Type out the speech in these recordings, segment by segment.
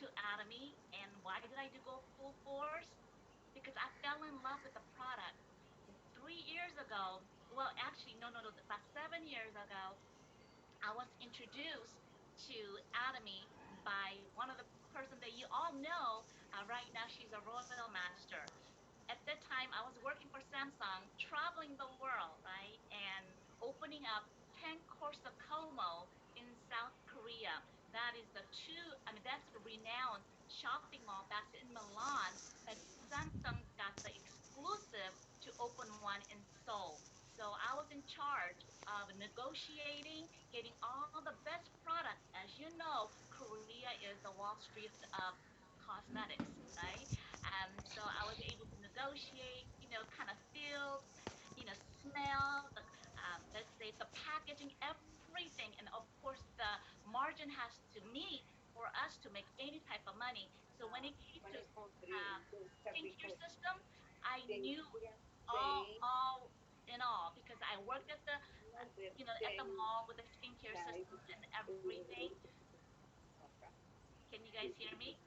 to Atomy. And why did I do go full force? Because I fell in love with the product. 3 years ago, well, actually, no, no, no, about 7 years ago, I was introduced to Atomy by one of the person that you all know. Right now, she's a royal master. At that time, I was working for Samsung, traveling the world, right, and opening up 10 course of Como in South Korea. That is the two. I mean, that's the renowned shopping mall. That's in Milan. But Samsung got the exclusive to open one in Seoul. So I was in charge of negotiating, getting all the best product. As you know, Korea is the Wall Street of cosmetics, right? So I was able to negotiate, kind of feel, smell the, let's say the packaging, everything, and of course the margin has to meet for us to make any type of money. So when it came to skincare system, I knew all in all because I worked at the, at the mall with the skincare system and everything. Can you guys hear me?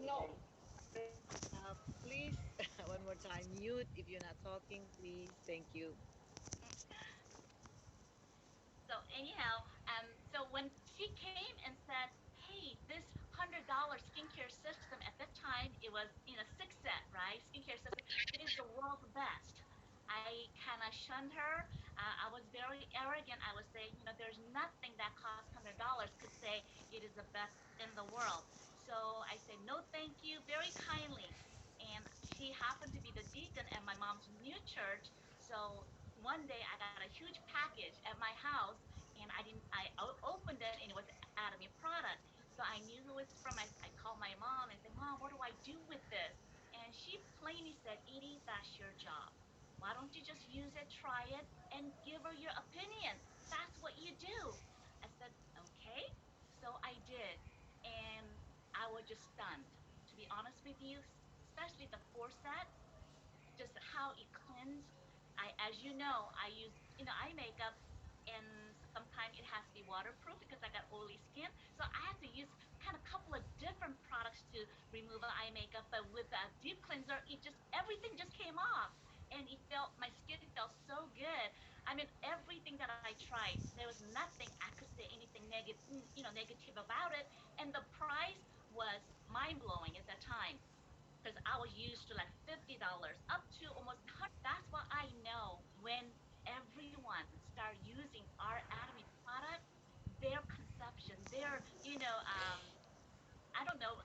No. Please, one more time, mute if you're not talking, please. Thank you. So anyhow, so when she came and said, "Hey, this $100 skincare system," at that time it was six set, right? Skincare system. It is the world's best. I kind of shunned her. I was very arrogant. I was saying, there's nothing that costs $100 could say it is the best in the world. So I said, no, thank you, very kindly. And she happened to be the deacon at my mom's new church. So one day I got a huge package at my house, and I didn't. Opened it, and it was Atomy product. So I knew who it's from. I called my mom and said, "Mom, what do I do with this?" And she plainly said, "Eydie, that's your job. Why don't you just use it, try it, and give her your opinion? That's what you do." I said, "Okay." So I did, and I was just stunned. To be honest with you, especially the foresight, just how it cleans. As you know, I use, eye makeup, and sometimes it has to be waterproof because I got oily skin. So I had to use kind of couple of different products to remove eye makeup. But with a deep cleanser, it just everything just came off, and it felt my skin felt so good. I mean, everything that I tried, there was nothing I could say anything negative, negative about it. And the price was mind blowing at that time because I was used to like $50 up to almost 100. That's why I know when everyone start using our Atomy product, their conception, their I don't know,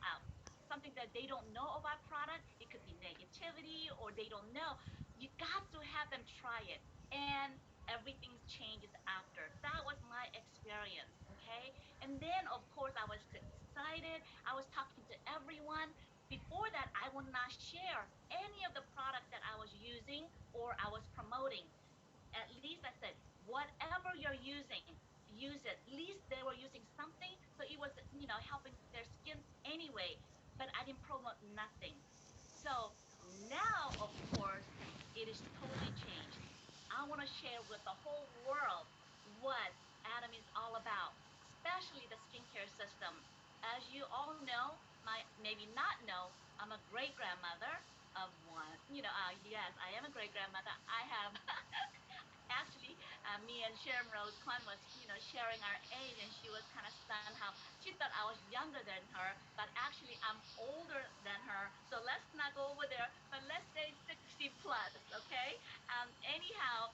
something that they don't know about product. It could be negativity or they don't know. You got to have them try it, and everything changes after. That was my experience. Okay, and then of course I was excited. I was talking to everyone. Before that, I would not share any of the product that I was using or I was promoting. At least I said, whatever you're using, use it. At least they were using something, so it was, helping their skin anyway. But I didn't promote nothing. So now, of course, it is totally changed. I want to share with the whole world what Atom is all about, especially the skincare system. As you all know, maybe not know, I'm a great grandmother of one. Yes, I am a great grandmother. I have actually, me and Sharon Rose Kwan was, sharing our age, and she was kind of stunned how she thought I was younger than her, but actually I'm older than her. So let's not go over there, but let's say 60 plus, okay? Anyhow,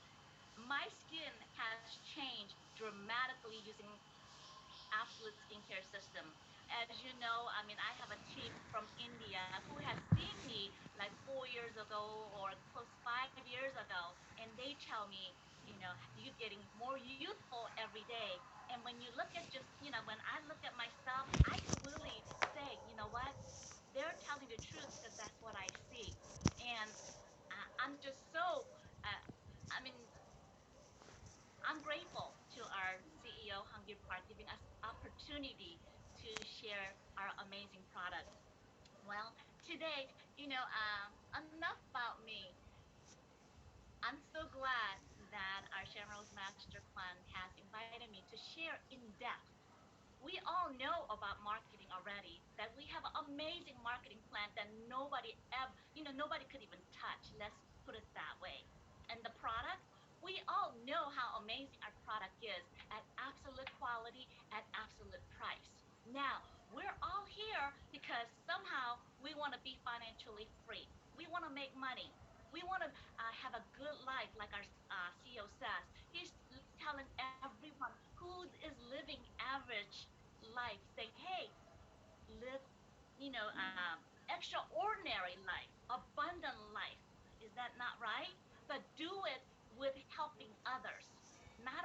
my skin has changed dramatically using absolute skincare system. As you know, I mean, I have a team from India who has seen me like 4 years ago or close 5 years ago, and they tell me, you're getting more youthful every day. And when you look at just, when I look at myself, I can really say, you know what? They're telling the truth because that's what I see. And I'm just so, I mean, I'm grateful to our CEO, Hungry Park, giving us opportunity to share our amazing product. Well, today, enough about me. I'm so glad that our Shamrose Master Plan has invited me to share in depth. We all know about marketing already, that we have an amazing marketing plan that nobody ever, nobody could even touch. Let's put it that way. And the product, we all know how amazing our product is at absolute quality, at absolute price. Now, we're all here because somehow we want to be financially free. We want to make money. We want to have a good life, like our CEO says. He's telling everyone who is living average life, saying, hey, live, extraordinary life, abundant life. Is that not right? But do it with helping others.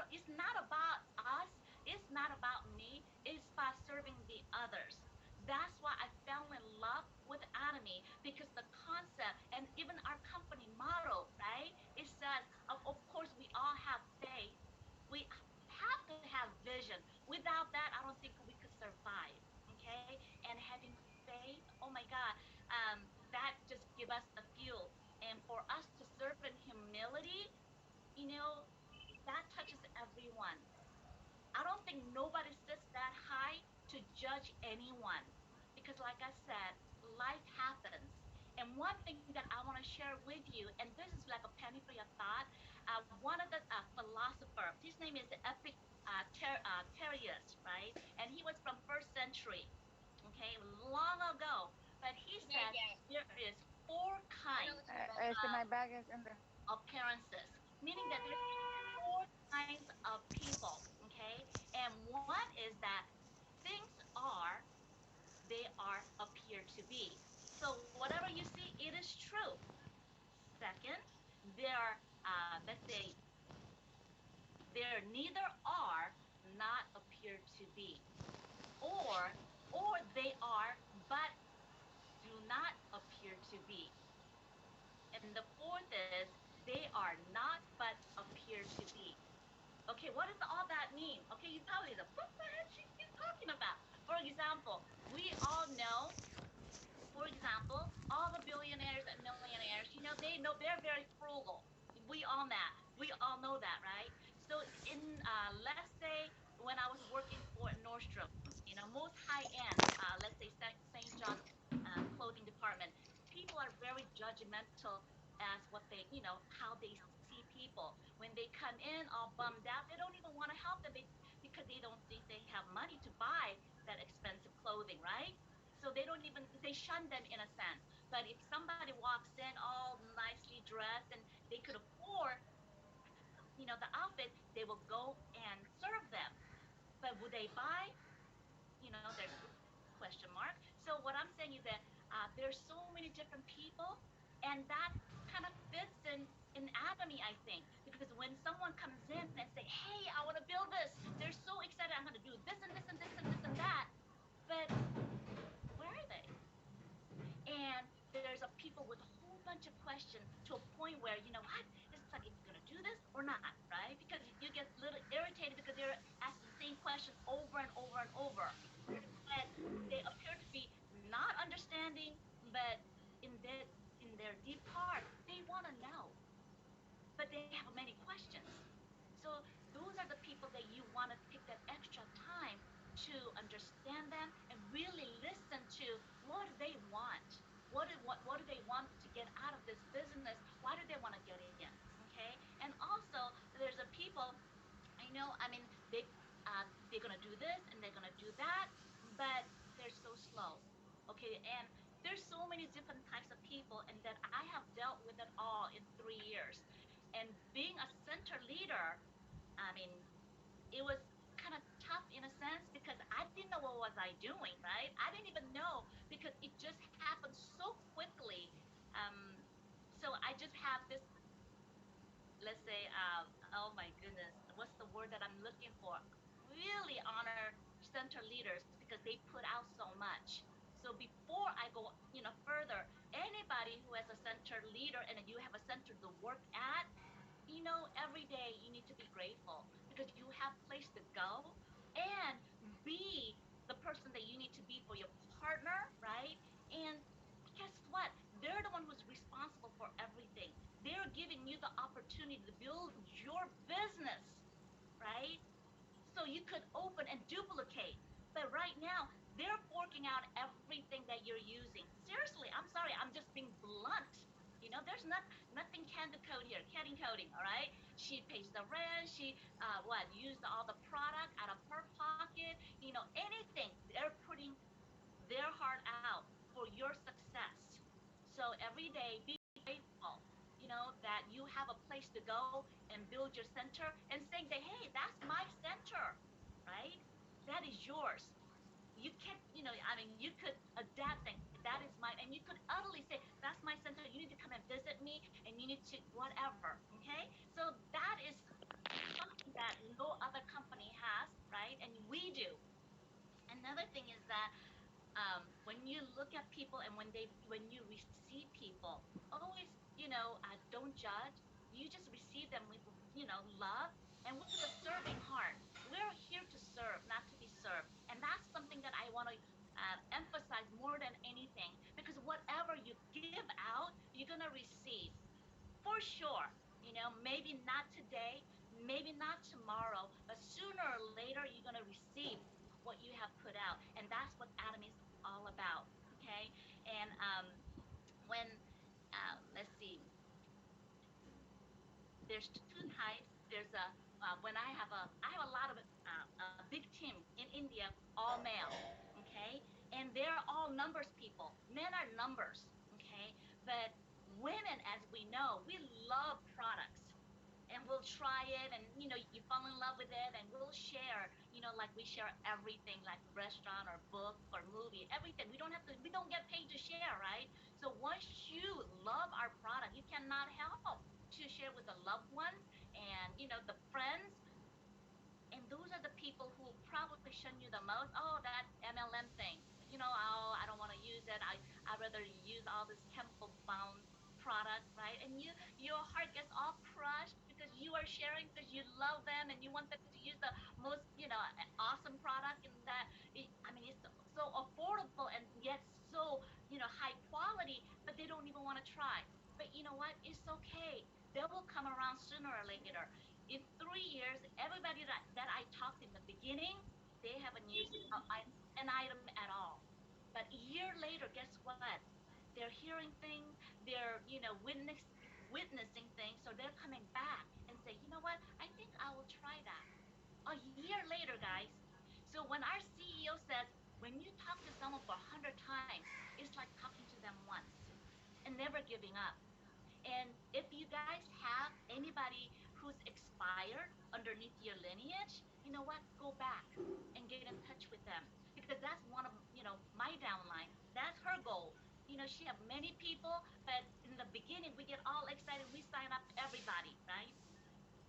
It's not about us. It's not about me. It's about serving the others. That's why I fell in love with Atomy because the concept and even our company motto, right? It says, of course, we all have faith. We have to have vision. Without that, I don't think we could survive. Okay, and having faith, oh my God, that just give us the fuel. And for us to serve in humility, you know, that touches everyone. I don't think nobody sits that high to judge anyone because, like I said, life happens. And one thing that I want to share with you, and this is like a penny for your thought, one of the philosopher, his name is Epictetus, right? And he was from first century, okay, long ago. But he said there is four kinds Este, my bag is in there. of appearances, meaning that there's four kinds of people, okay? And one is that things are, they are appear to be. So whatever you see, it is true. Second, they are, let's say, they're neither are, not appear to be, or they are, but do not appear to be. And the fourth is they are not but appear to be. Okay, what does all that mean? Okay, you probably say, what the heck she's talking about? For example, we all know, for example, all the billionaires and millionaires, they're very frugal. We all that. We all know that, right? So in let's say when I was working for Nordstrom, most high end, let's say St. John's clothing department, people are very judgmental as what they, how they see people. When they come in all bummed out, they don't even want to help them because they don't think they have money to buy that expensive clothing, right? So they don't even, they shun them in a sense. But if somebody walks in all nicely dressed and they could afford, the outfit, they will go and serve them. But would they buy? There's question mark. So what I'm saying is that there's so many different people, and that kind of fits in Atomy, I think, because when someone comes in and say, "Hey, I want to build this," they're so excited. I'm going to do this and this and this and this and that. But where are they? And there's a people with a whole bunch of questions to a point where what, it's like, if you're going to do this or not, right? Because you get a little irritated because they're asking the same question over and over and over. But they appear to be not understanding, but in their deep heart they want to know, but they have many questions. So those are the people that you want to take that extra time to understand them and really listen to what do they want. What do they want to get out of this business? Why do they want to get in? Okay, and also there's a people, I mean, they're gonna do this and they're gonna do that, but they're so slow. Okay, and there's so many different types of people, and that I have dealt with it all in 3 years. And being a center leader, I mean, it was kind of tough in a sense because I didn't know what was I doing, right? I didn't even know because it just happened so quickly. Um, so I just have this, let's say, oh my goodness, what's the word that I'm looking for? Really honor center leaders because they put out so much. So before I go, further, anybody who has a center leader and you have a center to work at, every day you need to be grateful because you have place to go and be the person that you need to be for your partner, right? And guess what? They're the one who's responsible for everything. They're giving you the opportunity opportunity to build your business, right? So you could open and duplicate. But right now, they're forking out everything that you're using. Seriously, I'm sorry, I'm just being blunt. There's nothing candy code here, candy coding, all right? She pays the rent, she used all the product out of her pocket, anything. They're putting their heart out for your success. So every day, be grateful, that you have a place to go and build your center and saying that, hey, that's my center, right? That is yours. You can't, you could adapt things. That is mine. And you could utterly say, that's my center. You need to come and visit me and you need to whatever. Okay. So that is something that no other company has, right? And we do. Another thing is that when you look at people and when you receive people, always don't judge. You just receive them with love and with a serving heart. We're here to serve, not to be served, and that's something that I want to emphasize more than anything, because whatever you give out, you're gonna receive for sure. Maybe not today, maybe not tomorrow, but sooner or later you're going to receive what you have put out. And that's what Atomy is all about. Okay. And when, let's see, there's two types. There's when I have a lot of a big team in India, all male. Okay. And they're all numbers people. Men are numbers. Okay. But women, as we know, we love products, and we'll try it, and you fall in love with it, and we'll share, like we share everything, like restaurant or book or movie, everything. We don't get paid to share, right? So once you love our product, you cannot help to share with the loved ones and the friends. And those are the people who probably shun you the most. Oh, that MLM thing. Oh, I don't want to use it. I'd rather use all this chemical bound product, right? And your heart gets all crushed because you are sharing, because you love them and you want them to use the most, awesome product, and that I mean, it's so affordable and yet so, high quality, but they don't even want to try. But you know what? It's okay. They will come around sooner or later. In 3 years, everybody that I talked in the beginning, they haven't used an item at all. But a year later, guess what? They're hearing things, they're witnessing things, so they're coming back and say, you know what? I think I will try that. A year later, guys. So when our CEO says, when you talk to someone for 100 times, it's like talking to them once and never giving up. And if you guys have anybody who's expired underneath your lineage, you know what? Go back and get in touch with them, because that's one of, my downline. That's her goal. She have many people, but in the beginning we get all excited. We sign up everybody, right?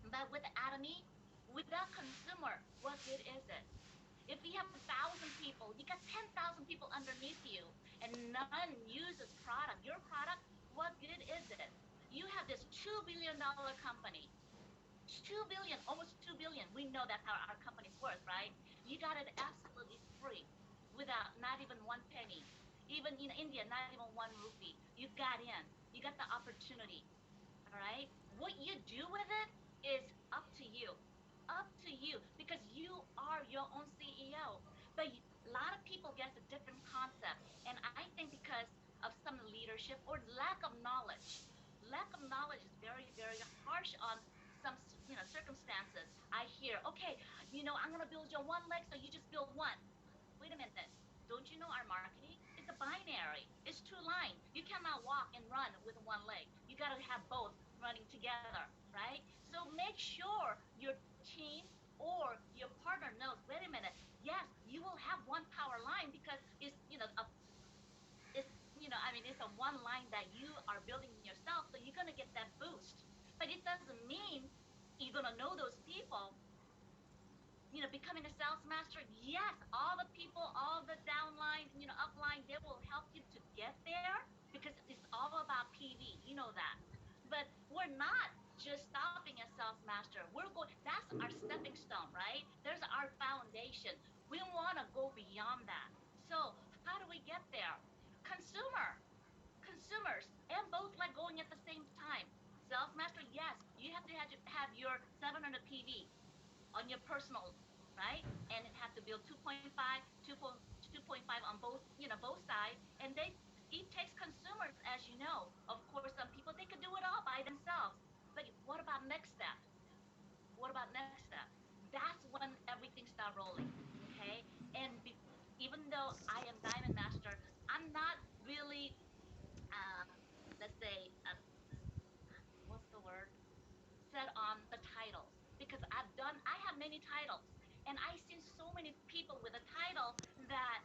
But with Atomy, without consumer, what good is it? If you have 1,000 people, you got 10,000 people underneath you, and none uses product, your product, what good is it? You have this $2 billion company, 2 billion, almost 2 billion. We know that's how our company's worth, right? You got it absolutely free, without not even one penny. Even in India, not even one rupee. You got in. You got the opportunity. All right. What you do with it is up to you. Up to you, because you are your own CEO. But a lot of people get a different concept. And I think because of some leadership or lack of knowledge, is very, very harsh on some, circumstances. I hear, okay, I'm going to build your one leg, so you just build one. Wait a minute. Don't you know our marketing? It's a binary. It's two line. You cannot walk and run with one leg. You got to have both running together, right? So make sure your team or your partner knows, wait a minute, yes, you will have one power line because it's a one line that you are building yourself, so you're going to get that boost. But it doesn't mean you're going to know those people. Becoming a sales master, yes, all the people, all the downline, upline, they will help you to get there, because it's all about PV. You know that. But we're not just stopping at sales master. We're going, that's our stepping stone, right? There's our foundation. We want to go beyond that. So how do we get there? Consumers, and both like going at the same time. Sales master, yes, you have to have your 700 PV on your personal, right? And it have to build 2.5, 2.5 on both, both sides. And it takes consumers, as you know. Of course, some people, they could do it all by themselves. But what about next step? What about next step? That's when everything start rolling. Okay. And even though I am Diamond Master, I'm not really, uh, let's say, what's the word? Set on the titles, because I have many titles, and I've seen so many people with a title that,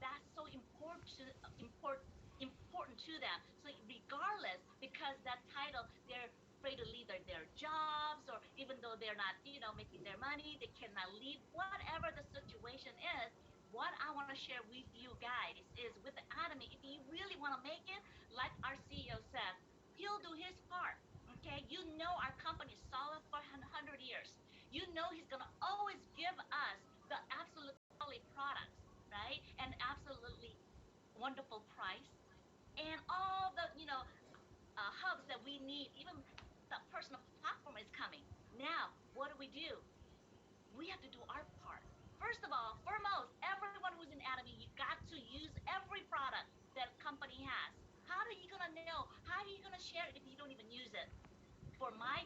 that's so important to them. So regardless, because that title, they're afraid to leave their jobs, or even though they're not, making their money, they cannot leave, whatever the situation is. What I want to share with you guys is, with the Atomy, if you really want to make it, like our CEO said, he'll do his part. Okay, our company is solid for 100 years. He's gonna always give us the absolute quality products, right? And absolutely wonderful price, and all the hubs that we need. Even the personal platform is coming. Now, what do? We have to do our part. First of all, foremost, everyone who's in Atomy, you got to use every product that company has. How are you gonna know? How are you gonna share it if you don't even use it? For my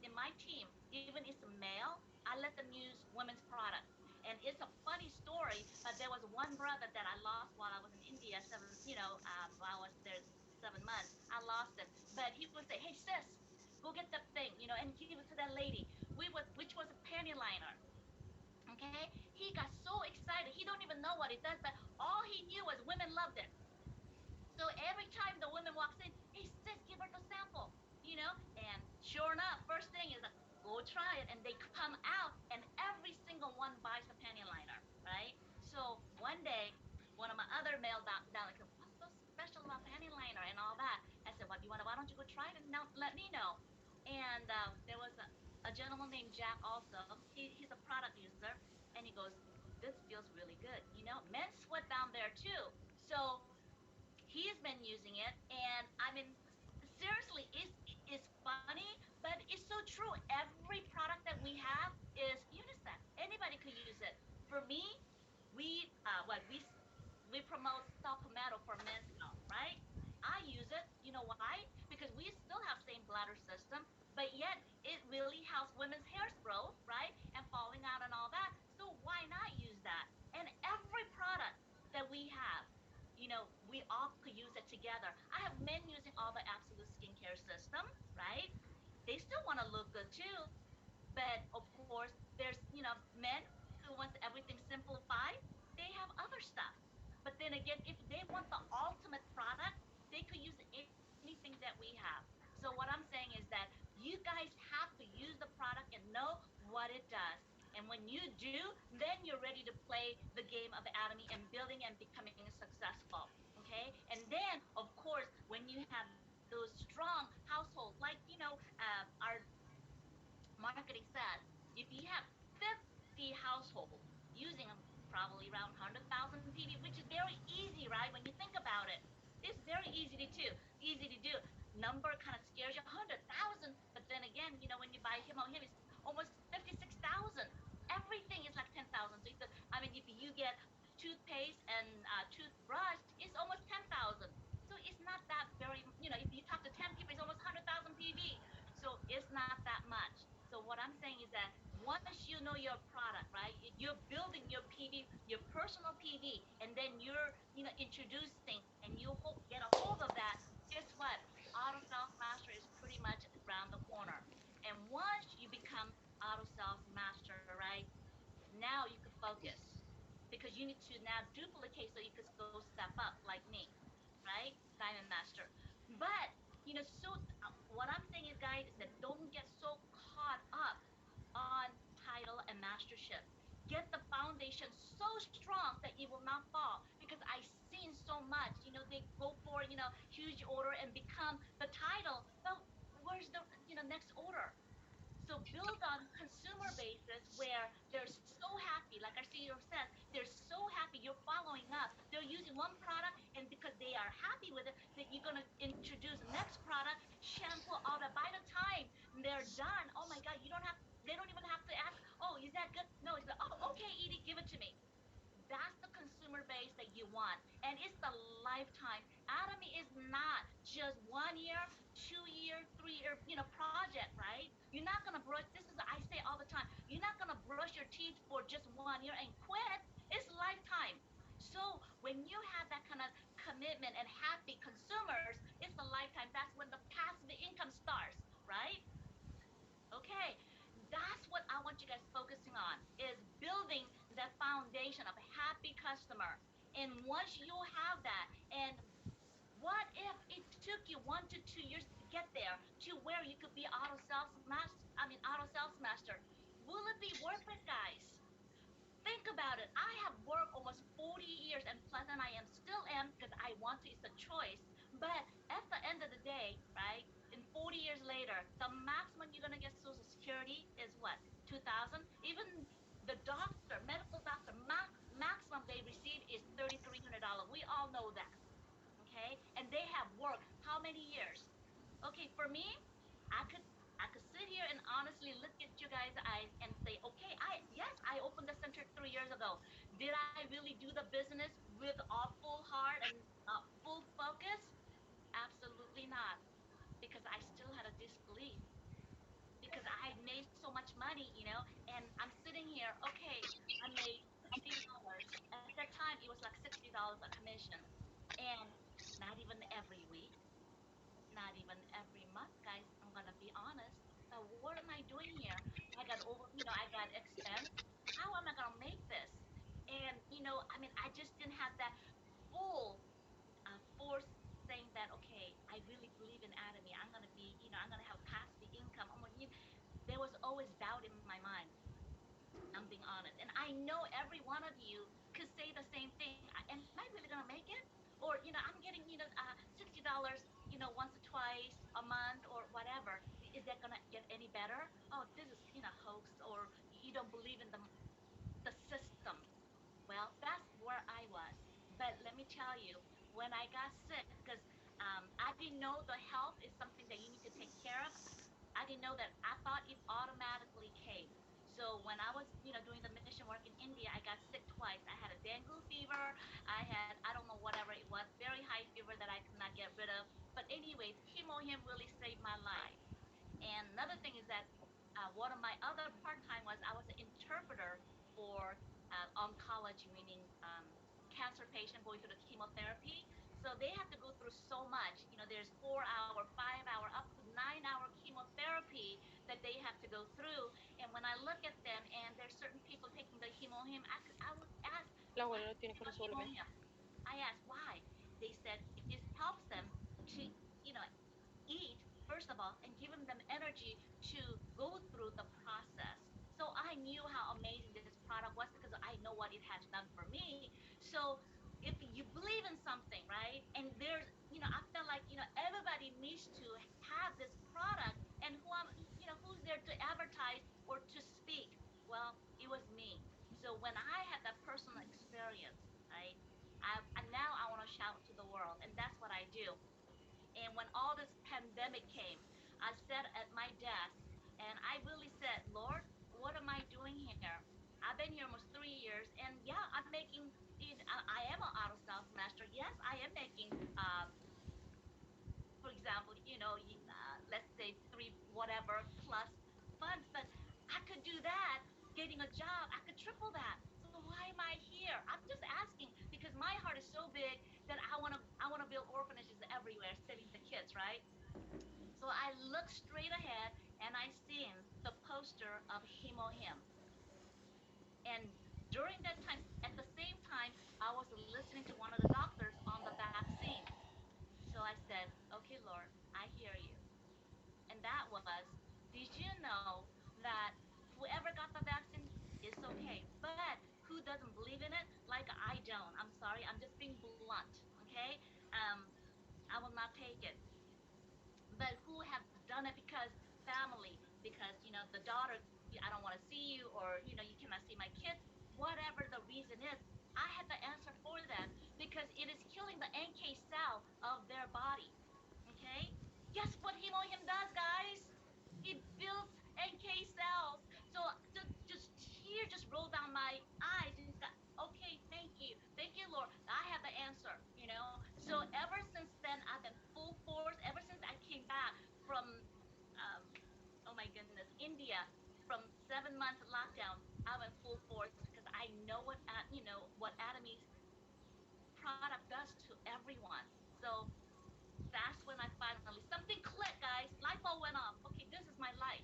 in my team, even if it's a male, I let them use women's products. And it's a funny story, but there was one brother that I lost while I was in India, while I was there 7 months. I lost him, but he would say, "Hey sis, go get that thing," and give it to that lady. Which was a panty liner. Okay, he got so excited. He don't even know what it does, but all he knew was women loved it. So every time the woman walks in, hey sis, give her the sample, And sure enough, first thing is like, go try it, and they come out, and every single one buys the panty liner, right? So one day, one of my other male down like, what's so special about panty liner and all that? I said, well, why don't you go try it and now let me know? And there was a gentleman named Jack also. He's a product user, and he goes, this feels really good. Men sweat down there too. So he's been using it, and I mean, seriously, it's funny, but it's so true. Every product that we have is unisex. Anybody could use it. For me, we promote saw palmetto for men's health, right? I use it. You know why? Because we still have same bladder system, but yet it really helps women's hairs grow, right? And falling out and all that. So why not use that? And every product that we have, we all could use it together. I have men using all the absolute skincare system, right? They still want to look good too, but of course, there's, men who wants everything simplified. They have other stuff. But then again, if they want the ultimate product, they could use anything that we have. So what I'm saying is that you guys have to use the product and know what it does. And when you do, then you're ready to play the game of Atomy and building and becoming successful. Okay? And then, of course, when you have those strong households, like, our marketing says, if you have 50 households using probably around 100,000 PV, which is very easy, right? When you think about it, it's very easy to do. Number kind of scares you, 100,000, but then again, when you buy him on him, it's almost 56,000. Everything is like 10,000. So I mean, if you get toothpaste and toothbrush, it's almost 10,000. So it's not that very, if you talk to 10 people, it's almost 100,000 PV. So it's not that much. So what I'm saying is that once you know your product, right, you're building your PV, your personal PV, and then you're, introducing, and you get a hold of that. Guess what? Auto sales master is pretty much around the corner. And once you become auto sales master, right, now you could focus, because you need to now duplicate so you could go step up like me, right? Diamond Master. But, what I'm saying is, guys, is that don't get so caught up on title and mastership. Get the foundation so strong that it will not fall. Because I've seen so much, they go for, huge order and become the title. But where's the, next order? So build on consumer basis where they're so happy, like our CEO says, they're so happy, you're following up. They're using one product, and because they are happy with it, that you're going to introduce next product, shampoo, all that. By the time they're done. Oh my God, you don't have. They don't even have to ask. Oh, is that good? No, it's like, oh, okay, Edie, give it to me. That's the consumer base that you want, and it's the lifetime. Atomy is not just 1 year, 2 year, 3 year, project, right? You're not gonna brush. This is I say all the time. You're not gonna brush your teeth for just 1 year and quit. It's lifetime. So when you have that kind of commitment and happy consumers, it's a lifetime. That's when the passive income starts, right? Okay, that's what I want you guys focusing on is building that foundation of a happy customer. And once you have that, and what if it took you 1 to 2 years to get there to where you could be auto sales master? Will it be worth it, guys? Think about it. I have worked almost 40 years and plus, and I am still am because I want to. It's a choice. But at the end of the day, right? In 40 years later, the maximum you're gonna get Social Security is what? 2,000. Even the doctor, medical doctor, maximum they receive is $3,300. We all know that. Okay, and they have worked how many years? Okay, for me, I could I could sit here and honestly look at you guys' eyes and say, okay, I yes, I opened the center 3 years ago. Did I really do the business with a full heart and full focus? Absolutely not, because I still had a disbelief because I had made so much money, and I'm sitting here, okay, I made $60. At that time, it was like $60 a commission, and not even every week, not even every month, guys. I'm gonna be honest. What am I doing here? I got expense. How am I gonna make this? And I just didn't have that full force saying that. Okay, I really believe in Atomy. I'm gonna have passive income. There was always doubt in my mind. I'm being honest, and I know every one of you could say the same thing. Am I really gonna make it? Or I'm getting $60 once or twice a month or whatever. Is that gonna get any better? Oh, this is hoax, or you don't believe in the system. Well, that's where I was. But let me tell you, when I got sick, because I didn't know the health is something that you need to take care of. I didn't know that. I thought it automatically came. So when I was, doing the mission work in India, I got sick twice. I had a dengue fever. I don't know, whatever it was, very high fever that I could not get rid of. But anyways, chemo him really saved my life. And another thing is that one of my other part time was I was an interpreter for oncology, meaning cancer patient going through the chemotherapy. So they have to go through so much. There's 4 hour, 5 hour, up to 9 hour chemotherapy that they have to go through. And when I look at them, and there's certain people taking the hemohim, I would ask, La why abuela do lo they tiene take con a su volumen. hemohim? I asked why. They said it just helps them to, you know, eat, first of all, and giving them energy to go through the process. So I knew how amazing this product was because I know what it has done for me. So if you believe in something, right, and I felt like, everybody needs to have this product, and who's there to advertise or to speak? Well, it was me. So when I had that personal experience, right, and now I want to shout to the world, and that's what I do. And when all this pandemic came, I sat at my desk and I really said, Lord, what am I doing here? I've been here almost 3 years, and yeah, I'm making. I am an auto sales master. Yes, I am making. For example, let's say three whatever plus months, but I could do that. Getting a job, I could triple that. So why am I here? I'm just asking because my heart is so big that I wanna build orphanages everywhere, saving the kids, right? So I look straight ahead and I seen the poster of Hemo Him. And during that time, at the same time, I was listening to one of the doctors on the vaccine. So I said, okay, Lord, I hear you. And that was, did you know that whoever got the vaccine is okay, but who doesn't believe in it? Like I don't. I'm sorry. I'm just being blunt. Okay. Um, I will not take it. But who have done it because family, because the daughter, I don't want to see you, or you cannot see my kids, whatever the reason is. I had the answer for them because it is killing the NK cell of their body. Okay, guess what hemohim does, guys? It India from 7 months lockdown. I'm in full force because I know what what Atomy's product does to everyone. So that's when I finally something clicked, guys. Light bulb went off. Okay, this is my life.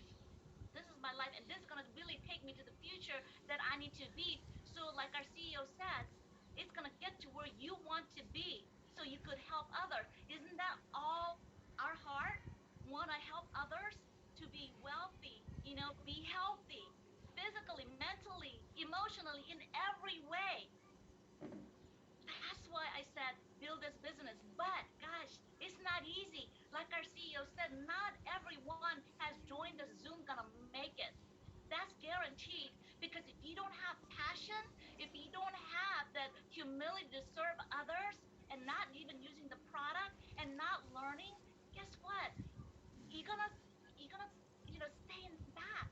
This is my life, and this is gonna really take me to the future that I need to be. So, like our CEO says, it's gonna get to where you want to be, so you could help others. Isn't that all our heart? Want to help others to be wealthy, be healthy, physically, mentally, emotionally, in every way. That's why I said build this business. But gosh, it's not easy. Like our CEO said, not everyone has joined the Zoom gonna make it. That's guaranteed, because if you don't have passion, if you don't have that humility to serve others and not even using the product and not learning, guess what? You're gonna you're gonna stay in back.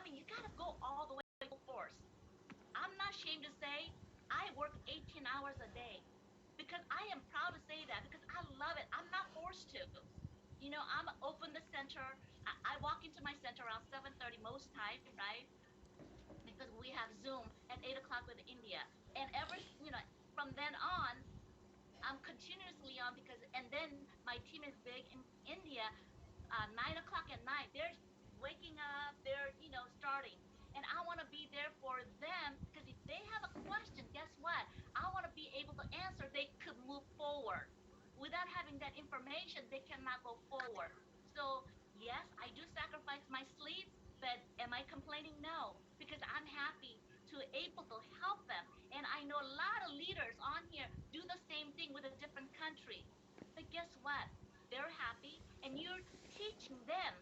You gotta go all the way full force. I'm not ashamed to say I work 18 hours a day, because I am proud to say that, because I love it. I'm not forced to. I'm open the center. I walk into my center around 7:30 most time, right? Because we have Zoom at 8 o'clock with India, and from then on, I'm continuously on, because and then my team is big in India. 9 o'clock at night, they're waking up, they're starting, and I want to be there for them, because if they have a question, guess what? I want to be able to answer. They could move forward. Without having that information, they cannot go forward. So yes, I do sacrifice my sleep, but am I complaining? No, because I'm happy to able to help them, and I know a lot of leaders on here do the same thing with a different country. But guess what? They're happy, and you're teaching them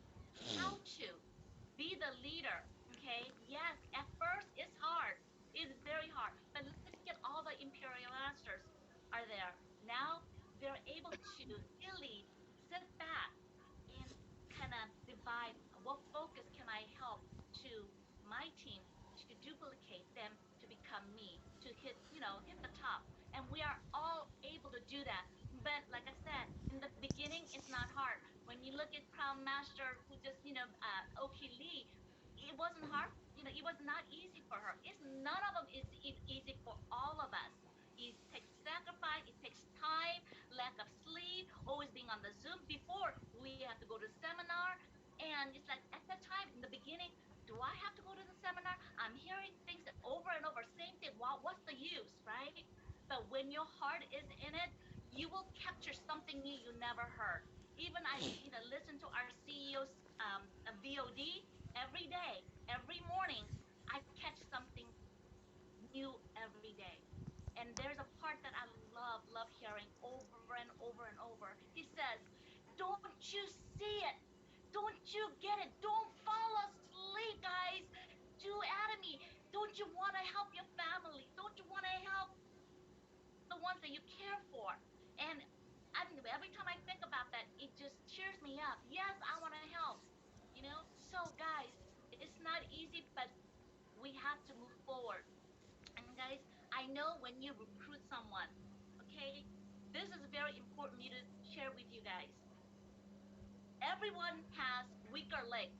how to be the leader. Okay, yes, at first it's hard, it's very hard, but look at all the imperial masters are there now. They're able to really sit back and kind of divide what focus can I help to my team to duplicate them to become me, to hit the top. And we are all able to do that. But like I said, in the beginning, it's not hard. When you look at Crown Master, who just Oki Lee, it wasn't hard. It was not easy for her. It's none of them is easy for all of us. It takes sacrifice. It takes time, lack of sleep, always being on the Zoom. Before we have to go to seminar, and it's like at that time in the beginning, do I have to go to the seminar? I'm hearing things over and over, same thing. Wow, what's the use, right? But when your heart is in it, you will capture something new you never heard. Even I, listen to our CEO's VOD every day, every morning. I catch something new every day. And there's a part that I love hearing over and over and over. He says, "Don't you see it? Don't you get it? Don't fall asleep, guys. Do Atomy. Don't you want to help your family? Don't you want to help the ones that you care for?" And every time I think about that, it just cheers me up. Yes, I want to help. So guys, it's not easy, but we have to move forward. And guys, I know when you recruit someone, okay, this is very important me to share with you guys. Everyone has weaker legs.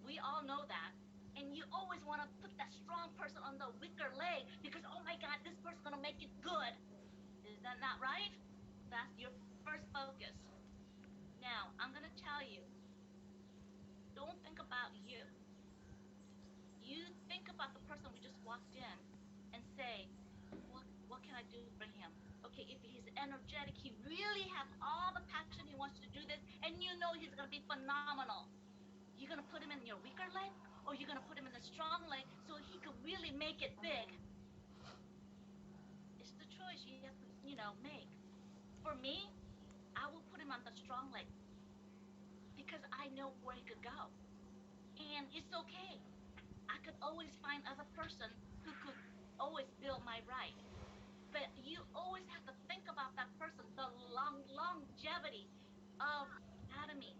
We all know that. And you always want to put that strong person on the weaker leg, because, oh my God, this person's going to make it good. Is that not right? That's your first focus. Now, I'm going to tell you, don't think about you. You think about the person we just walked in and say, what can I do for him? Okay, if he's energetic, he really has all the passion, he wants to do this, and you know he's going to be phenomenal. You're going to put him in your weaker leg, or you're going to put him in the strong leg so he could really make it big. It's the choice you have to, make. For me, I will put him on the strong leg, because I know where he could go. And it's okay. I could always find other person who could always build my right. But you always have to think about that person, the longevity of Atomy.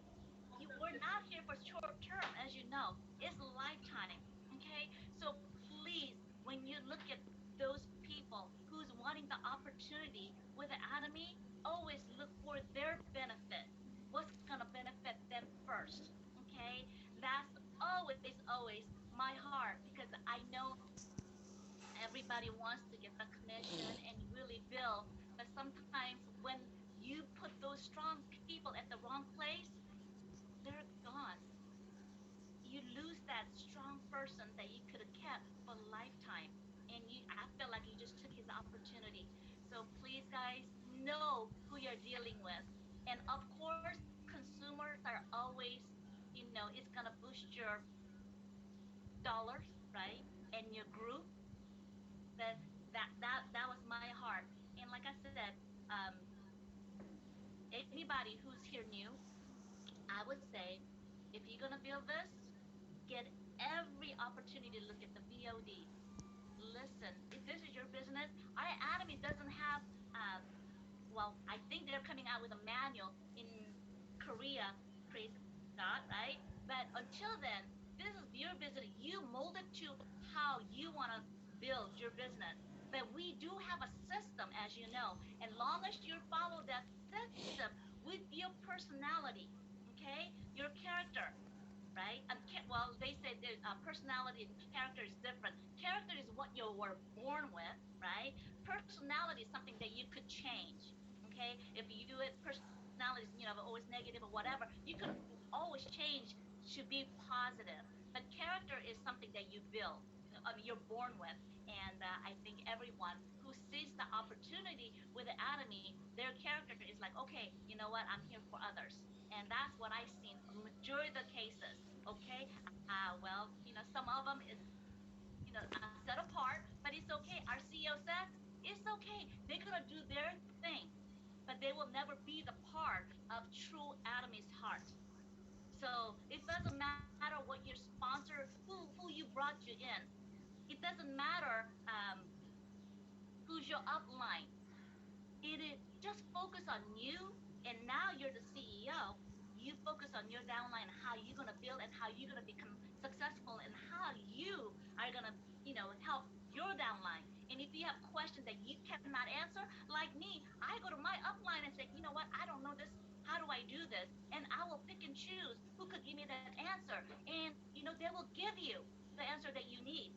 We're not here for short term, as you know. It's lifetime. Okay? So please, when you look at those people who's wanting the opportunity with the Atomy, always look for their benefit. What's gonna benefit them first? Okay? That's everybody wants to get the commission and really bill, but sometimes when you put those strong people at the wrong place, they're gone. You lose that strong person that you could have kept for a lifetime. And I feel like you just took his opportunity. So please, guys, know who you're dealing with. And of course, consumers are always, it's gonna boost your dollars, right? And your group. That that was my heart. And like I said, anybody who's here new, I would say, if you're gonna build this, get every opportunity to look at the VODs. Listen, if this is your business, our Atomy doesn't have, well, I think they're coming out with a manual in Korea, praise God, right? But until then, this is your business. You mold it to how you want to build your business. But we do have a system, as you know, and long as you follow that system with your personality, okay, your character, right? And well, they say that personality and character is different. Character is what you were born with, right? Personality is something that you could change. Okay, if you personality is always negative or whatever, you could always change to be positive. But character is something that you build. You're born with, and I think everyone who sees the opportunity with the Atomy, their character is like, okay, you know what? I'm here for others, and that's what I've seen majority of the cases. Okay, well, some of them is set apart, but it's okay. Our CEO says it's okay. They're gonna do their thing, but they will never be the part of true Atomy's heart. So it doesn't matter what your sponsor, who you brought you in. It doesn't matter who's your upline. It is just focus on you, and now you're the CEO. You focus on your downline, how you're gonna build, and how you're gonna become successful, and how you are gonna, help your downline. And if you have questions that you cannot answer, like me, I go to my upline and say, you know what, I don't know this. How do I do this? And I will pick and choose who could give me that answer, and they will give you the answer that you need.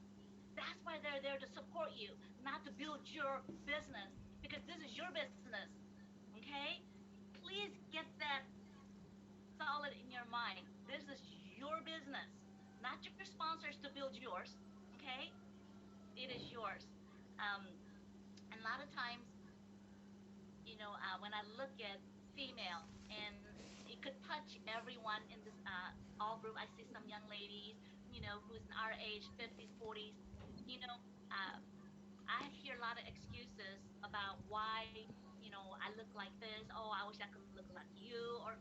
That's why they're there to support you, not to build your business, because this is your business. Okay? Please get that solid in your mind. This is your business, not your sponsors to build yours. Okay? It is yours. Um, and a lot of times, when I look at female, and it could touch everyone in this all group. I see some young ladies, who's in our age, 50s, 40s. You know, uh, I hear a lot of excuses about why, I look like this. Oh, I wish I could look like you, or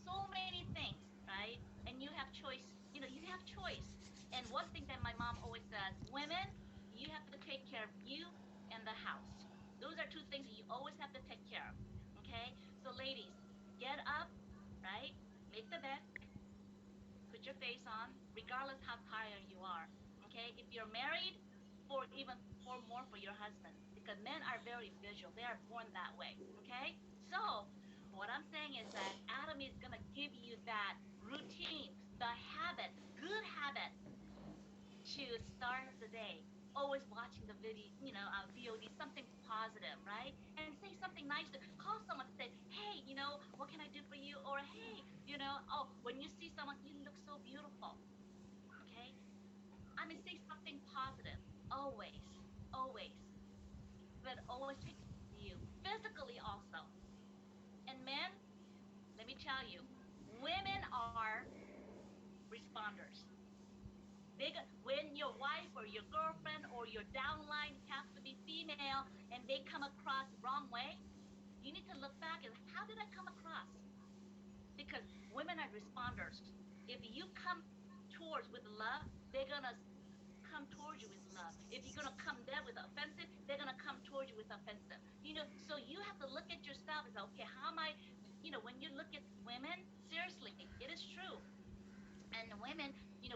so many things, right? And you have choice. You have choice. And one thing that my mom always says, women, you have to take care of you and the house. Those are two things that you always have to take care of. Okay? So, ladies, get up, right? Make the bed, put your face on, regardless how tired you are. Okay? If you're married, for even for more for your husband, because men are very visual. They are born that way. Okay? So, what I'm saying is that Adam is gonna give you that routine, the habit, good habit to start the day. Always watching the video, VOD, something positive, right? And say something nice. Call someone and say, hey, what can I do for you? Or hey, oh, when you see someone, you look so beautiful. Okay? I mean, say something positive. Always, always. But always take care of you physically also. And men, let me tell you, women are responders. When your wife or your girlfriend or your downline has to be female and they come across the wrong way, you need to look back and how did I come across? Because women are responders. If you come towards with love, they're gonna come towards you with love. If you're gonna come there with offensive, they're gonna come towards you with offensive. So you have to look at yourself and say, okay, how am I? When you look at women, seriously, it is true. And women,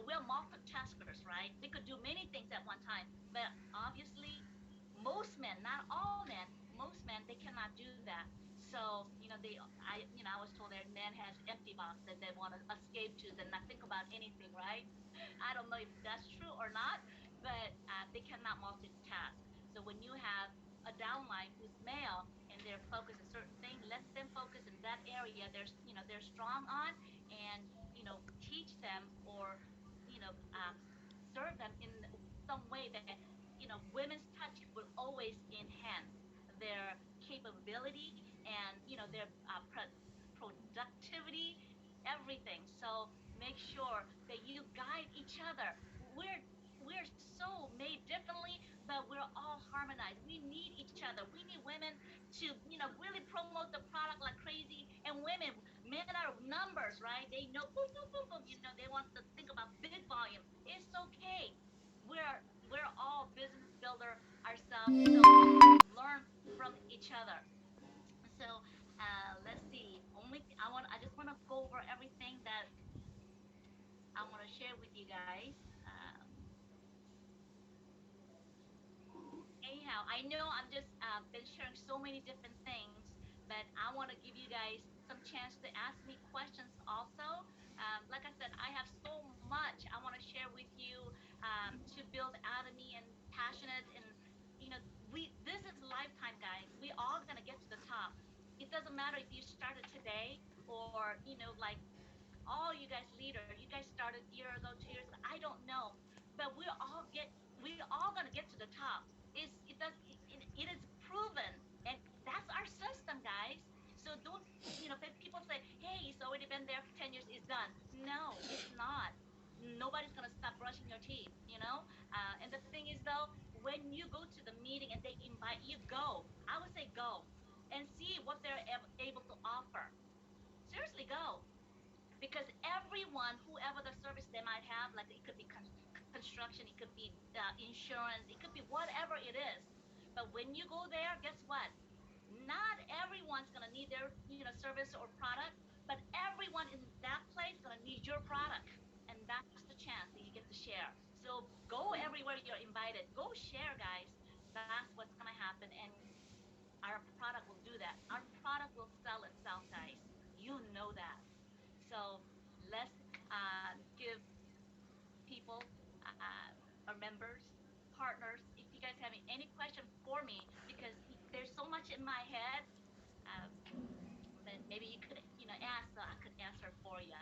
we're multitaskers, right? We could do many things at one time, but obviously, most men, not all men, most men, they cannot do that. So, I was told that men has empty box that they want to escape to, and not think about anything, right? I don't know if that's true or not, but they cannot multitask. So when you have a downline who's male and they're focused a certain thing, let them focus in that area they're strong on, and teach them, or serve them in some way that women's touch will always enhance their capability and their productivity, everything. So make sure that you guide each other. We're so made differently, but we're all harmonized. We need each other. We need women to really promote the product like crazy. And women, men are numbers, right? They know boom, boom, boom, boom. They want to think about big volumes. It's okay. We're all business builder ourselves, so learn from each other. So let's see. I just want to go over everything that I want to share with you guys. Anyhow, I know I'm just been sharing so many different things, but I want to give you guys some chance to ask me questions also. Like I said, I have so much I want to share with you, to build Atomy and passionate, and you know this is lifetime, guys. We all gonna get to the top. It doesn't matter if you started today, or like all you guys leader, you guys started a year ago, 2 years ago, I don't know, but we all gonna get to the top. It is proven, and that's our system, guys. So don't, if people say, hey, it's already been there for 10 years, it's done. No, it's not. Nobody's gonna stop brushing your teeth, and the thing is though, when you go to the meeting and they invite you, go. I would say go and see what they're able to offer. Seriously, go, because everyone, whoever the service they might have, like it could be construction, it could be insurance, it could be whatever it is. But when you go there, guess what? Not everyone's gonna need their service or product, but everyone in that place gonna need your product, and that's the chance that you get to share. So go everywhere you're invited. Go share, guys. That's what's gonna happen, and our product will do that. Our product will sell itself, guys. You know that. So let's give people, our members, partners, if you guys have any question for me, because there's so much in my head, um, that maybe you could ask, so I could answer for you.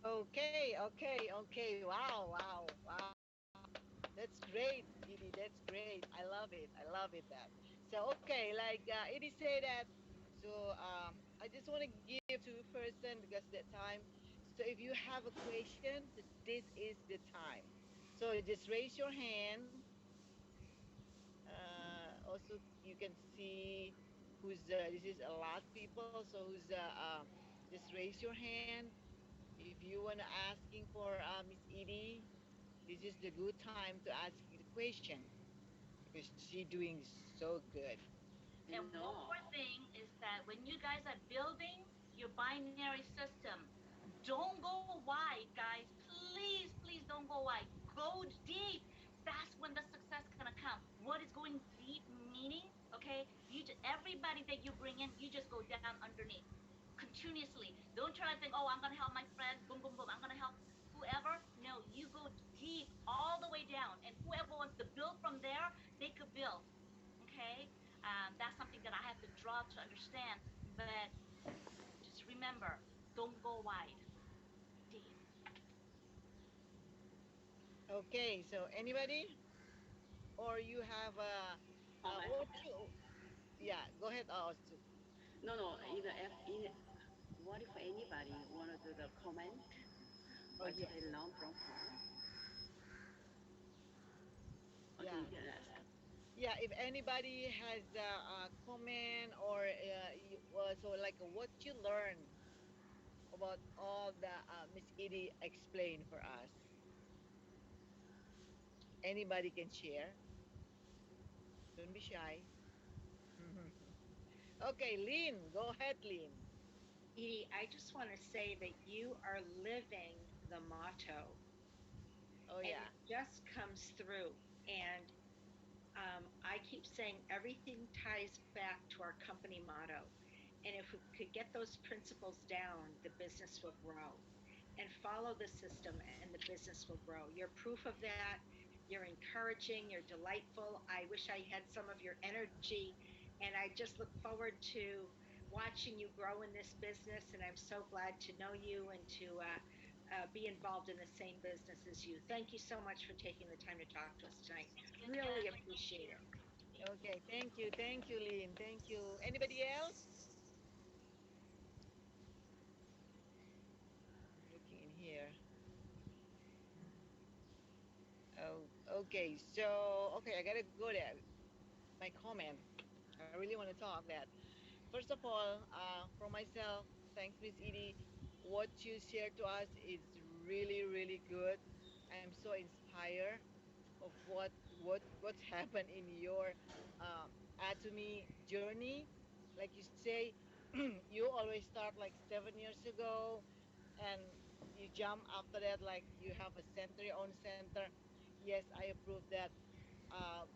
Okay, okay, okay. Wow, wow, wow. That's great, Edie. That's great. I love it. I love it that. So okay, like Edie said that. So I just want to give two-person because that time. So if you have a question, so this is the time. So just raise your hand. Also, you can see who's this is a lot of people. So who's just raise your hand if you wanna asking for Miss Edie. This is the good time to ask you the question because she doing so good. And one No. more thing is that when you guys are building your binary system, don't go wide, guys. Please, please don't go wide. Go deep. That's when the success gonna come. What is going deep meaning? Okay, everybody that you bring in, you just go down underneath continuously. Don't try to think, oh, I'm gonna help my friend. Boom, boom, boom. I'm gonna help whoever. No, you go deep all the way down, and whoever wants to build from there, they could build. Okay, that's something that I have to draw to understand. But just remember, don't go wide, deep. Okay, so anybody or you have I what have. you yeah go ahead also. No, no. What if anybody want to do the comment? Oh What yeah, they learn from her? Okay, yeah, you can ask. yeah. If anybody has a comment or so like what you learn about all the Miss Edie explained for us. Anybody can share. Don't be shy. Okay, Lynn, go ahead, Lynn. Edie, I just want to say that you are living the motto, Oh and yeah. it just comes through. And I keep saying everything ties back to our company motto. And if we could get those principles down, the business will grow. And follow the system, and the business will grow. You're proof of that. You're encouraging, you're delightful. I wish I had some of your energy, and I just look forward to watching you grow in this business. And I'm so glad to know you and to be involved in the same business as you. Thank you so much for taking the time to talk to us tonight. Thank you, Really Jen. appreciate it. Thank you. Okay, thank you, Lynn. Thank you. Anybody else? I'm looking in here. Oh, okay. So, okay, I gotta go there. My comment. I really want to talk that. First of all, for myself, thanks, Miss Edie. What you shared to us is really, really good. I'm so inspired of what's happened in your Atomy journey. Like you say, you always start like 7 years ago, and you jump after that. Like you have a center, your own center. Yes, I approve that.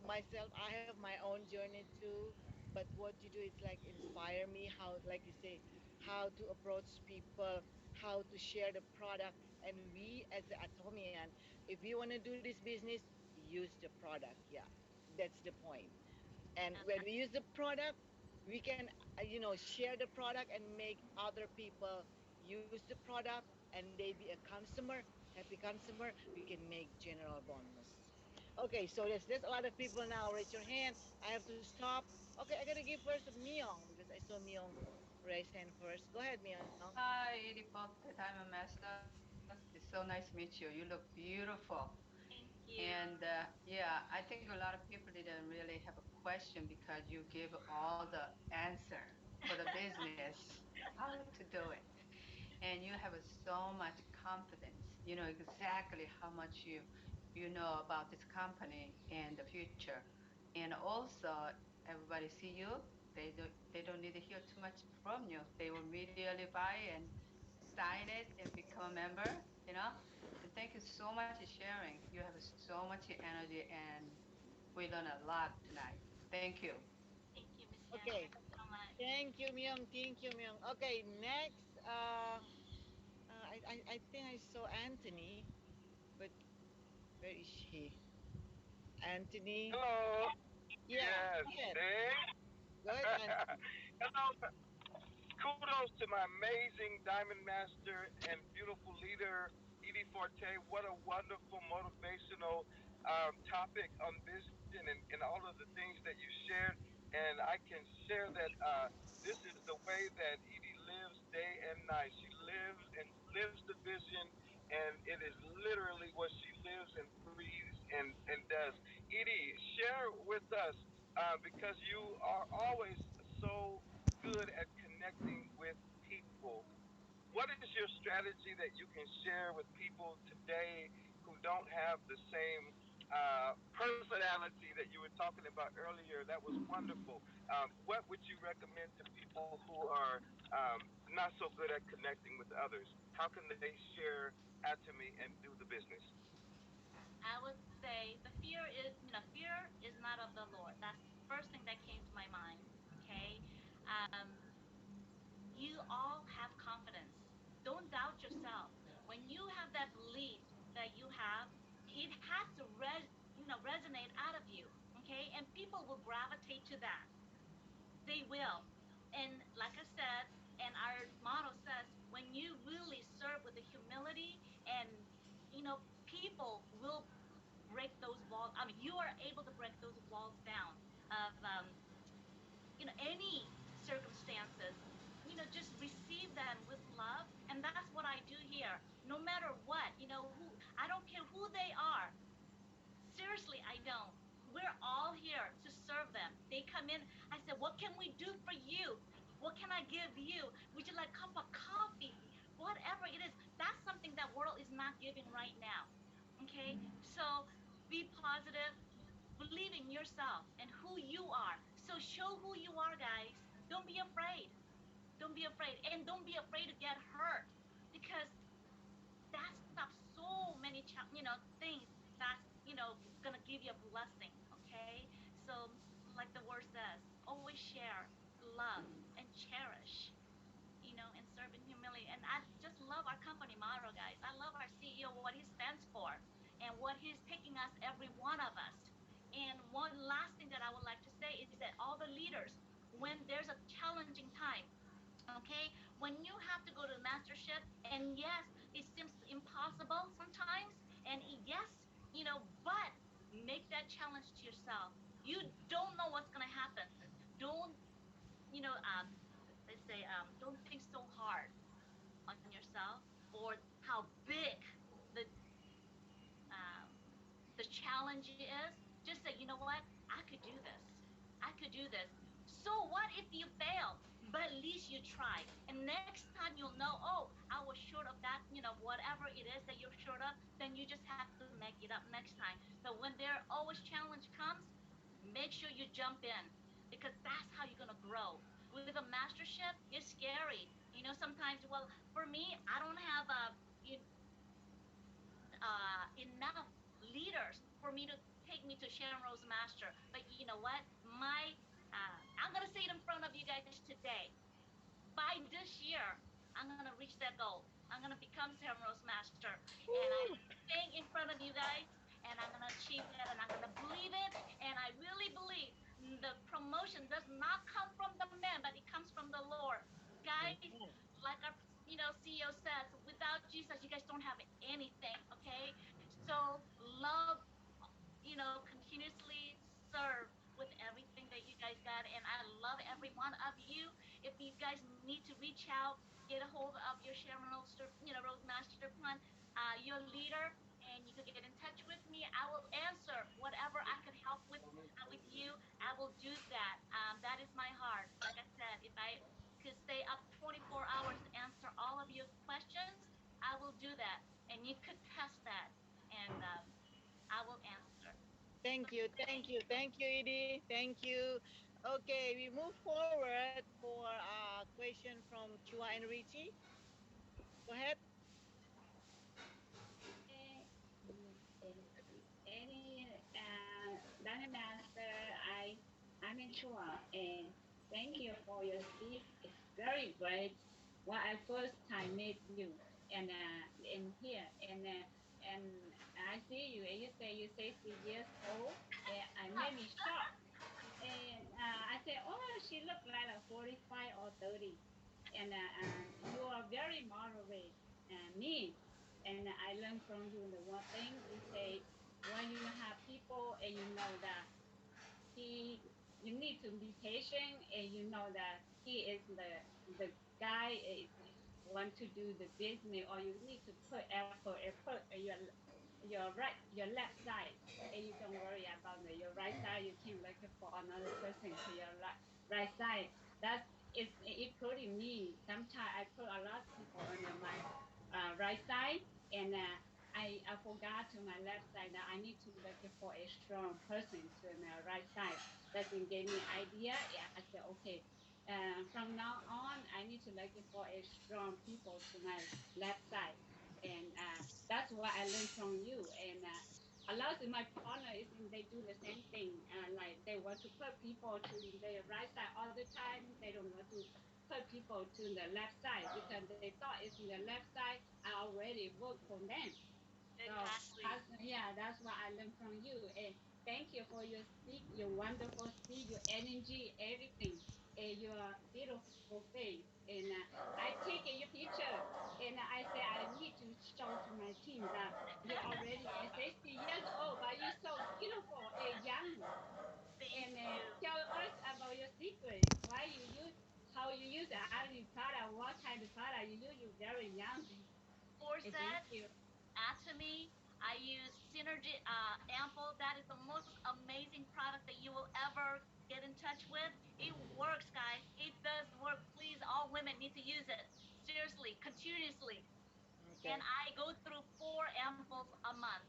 Myself, I have my own journey too, but what you do is like inspire me how, like you say, how to approach people, how to share the product. And we as the Atomian, if we want to do this business, use the product. Yeah, that's the point. And Uh, when we use the product, we can share the product and make other people use the product, and they be a consumer, happy consumer. We can make general bonus. Okay, so there's a lot of people now. Raise your hand. I have to stop. Okay, I gotta give first to Myung because I saw Myung raise hand first. Go ahead, Myung. Hi, Eydie Forte, Diamond Master. It's so nice to meet you. You look beautiful. Thank you. And yeah, I think a lot of people didn't really have a question because you give all the answer for the business, how to do it. And you have so much confidence. You know exactly how much you know about this company and the future. And also, everybody see you. They don't need to hear too much from you. They will immediately buy and sign it and become a member. You know. And thank you so much for sharing. You have so much energy, and we learned a lot tonight. Thank you. Thank you, Miss Jen. Okay, Thank you so much. thank you, Myung. Thank you, Myung. Okay, next. I think I saw Anthony, but where is he? Anthony. Hello. Yeah, Yes. go ahead. Hey. Go ahead, Anthony. Hello. Kudos to my amazing diamond master and beautiful leader, Eydie Forte. What a wonderful motivational topic on vision and all of the things that you shared. And I can share that this is the way that Edie lives day and night. She lives the vision, and it is literally what she lives and breathes and does. Edie, share with us because you are always so good at connecting with people. What is your strategy that you can share with people today who don't have the same personality that you were talking about earlier? That was wonderful. What would you recommend to people who are not so good at connecting with others? How can they share Atomy and do the business? I would say the fear is not of the Lord. That's the first thing that came to my mind. Okay. Um, you all have confidence. Don't doubt yourself. When you have that belief that you have, it has to resonate out of you. Okay. And people will gravitate to that. They will. And like I said, and our motto says, when you really serve with the humility and people will break those walls. I mean, you are able to break those walls down of any circumstances. Just receive them with love, and that's what I do here. No matter what, who I don't care who they are. Seriously, I don't. We're all here to serve them. They come in. I said, "What can we do for you? What can I give you? Would you like a cup of coffee? Whatever it is." That's something that world is not giving right now. Okay? So be positive, believe in yourself and who you are. So show who you are, guys. Don't be afraid. Don't be afraid. And don't be afraid to get hurt because that stops so many things that's gonna give you a blessing. Okay, so like the word says, always share, love, and cherish, and serve in humility. And I just love our company motto, guys. I love our CEO, what he stands for, and what he's taking us every one that challenge to yourself. You don't know what's gonna happen. Don't, you know, they say, don't think so hard on yourself or how big the the challenge is. Just say, you know what, I could do this. I could do this. So what if you fail? But at least you tried. And next time you'll know, oh, I was short of that, whatever it is that you're short of, then you just have to make it up next time. So when there always challenge comes, make sure you jump in because that's how you're gonna grow. With a mastership, it's scary. Sometimes, well, for me, I don't have enough leaders for me to take me to Sharon Rose Master. But you know what? I'm gonna say it in front of you guys today. By this year, I'm gonna reach that goal. I'm gonna become Sharon Rose Master, and I'm staying in front of you guys, and I'm gonna achieve that, and I'm gonna believe it, and I really believe the promotion does not come from the man, but it comes from the Lord. Guys, Amen. like our CEO says, without Jesus, you guys don't have anything. Okay, so love, continuously serve with everything that you guys got. And I love every one of you. If you guys need to reach out, get a hold of your Sharon Roadster, Roadmaster Plan, your leader, and you could get in touch with me. I will answer whatever I could help with you. I will do that. That is my heart. Like I said, if I could stay up 24 hours to answer all of your questions, I will do that. And you could test that. And I will answer. So thank Thank you, Edie. Thank you. Okay, we move forward for a question from Chua and Richie. Go ahead. Any Diamond Master, I'm in Chua, and thank you for your speech. It's very great. When I first time meet you, and in here, and I see you, and you say you're 60 years old, and I made me shocked. And I said, oh, she looked like a 45 or 30. And you are very moderate and mean. And I learned from you the one thing you say, when you have people and you know that you need to be patient and you know that he is the guy want to do the business or you need to put effort in your left side and you don't worry about your right side. You can look for another person to your right side. That's including me. Sometimes I put a lot of people on my right side, and I forgot to my left side that I need to look for a strong person to my right side. That then gave me idea. Yeah, I said, okay, from now on, I need to look for a strong people to my left side, and that's what I learned from you. And a lot of my partner is in, they do the same thing. Like they want to put people to their right side all the time. They don't want to put people to the left side because they thought it's in the left side. I already work for them. So exactly. yeah, that's what I learned from you. And thank you for your speak, your wonderful speak, your energy, everything, and your beautiful face. And I take your picture, and I say I need to show to my team that you're already 60 years old, but you're so beautiful and young. Thank And you. tell us about your secret. Why you use how you use it? How you product? What kind of product you use? You're very young. And thank Forset, you. Atomy. I use Synergy Ample. That is the most amazing product that you will ever get in touch with. It works, guys. It does work. Please, all women need to use it. Seriously, continuously. And Okay. I go through 4 ampoules a month.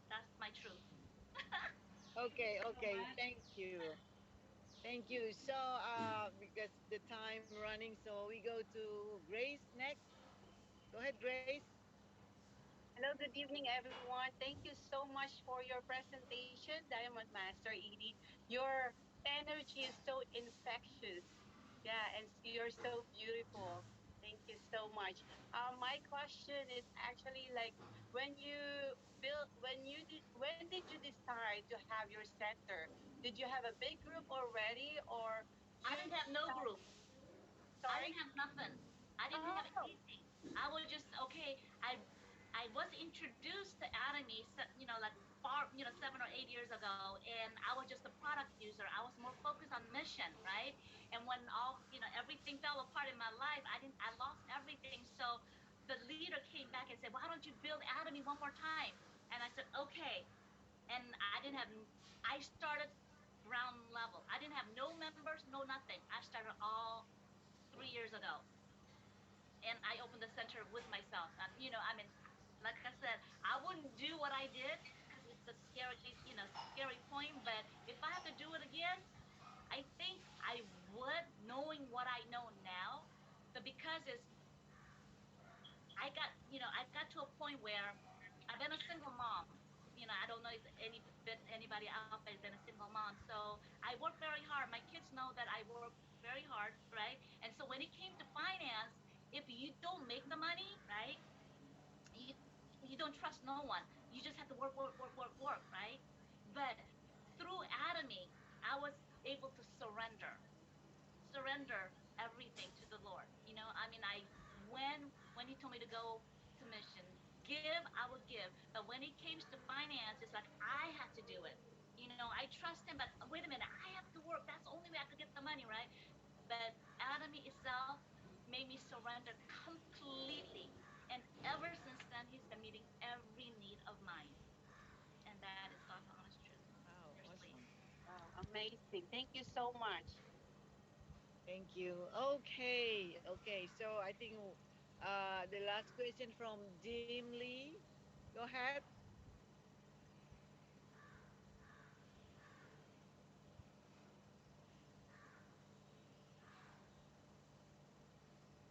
That's my truth. Thank you so Okay. much. Thank you. Thank you. So, because the time running, so we go to Grace next. Go ahead, Grace. Hello, good evening, everyone. Thank you so much for your presentation, Diamond Master Edie. Your energy is so infectious. Yeah, and you're so beautiful. Thank you so much. My question is actually like when did you decide to have your center? Did you have a big group already, or I you didn't have no decide? group. I Sorry. didn't have nothing. I didn't have Oh, anything. I was just okay. I was in introduced to Atomy, like far, 7 or 8 years ago, and I was just a product user. I was more focused on mission, right? And when everything fell apart in my life, I lost everything. So the leader came back and said, "Why don't you build Atomy one more time?" And I said, "Okay." And I didn't have, I started ground level. I didn't have no members, no nothing. I started all 3 years ago, and I opened the center with myself. And like I said, I wouldn't do what I did because it's a scary point. But if I have to do it again, I think I would, knowing what I know now. But because I got to a point where I've been a single mom. I don't know if anybody out there has been a single mom. So I work very hard. My kids know that I work very hard, right? And so when it came to finance, if you don't make the money, right, you you don't trust no one. You just have to work, work, work, work, work, right? But through Atomy, I was able to surrender everything to the Lord. When He told me to go to mission, give, I would give. But when it came to finance, it's like I had to do it. I trust Him, but wait a minute, I have to work. That's the only way I could get the money, right? But Atomy itself made me surrender completely. And ever since then, He's been meeting every need of mine. And that is God's honest truth. Wow, Seriously. awesome. Wow, amazing. Thank you so much. Thank you. Okay, okay. So I think the last question from Jim Lee. Go ahead.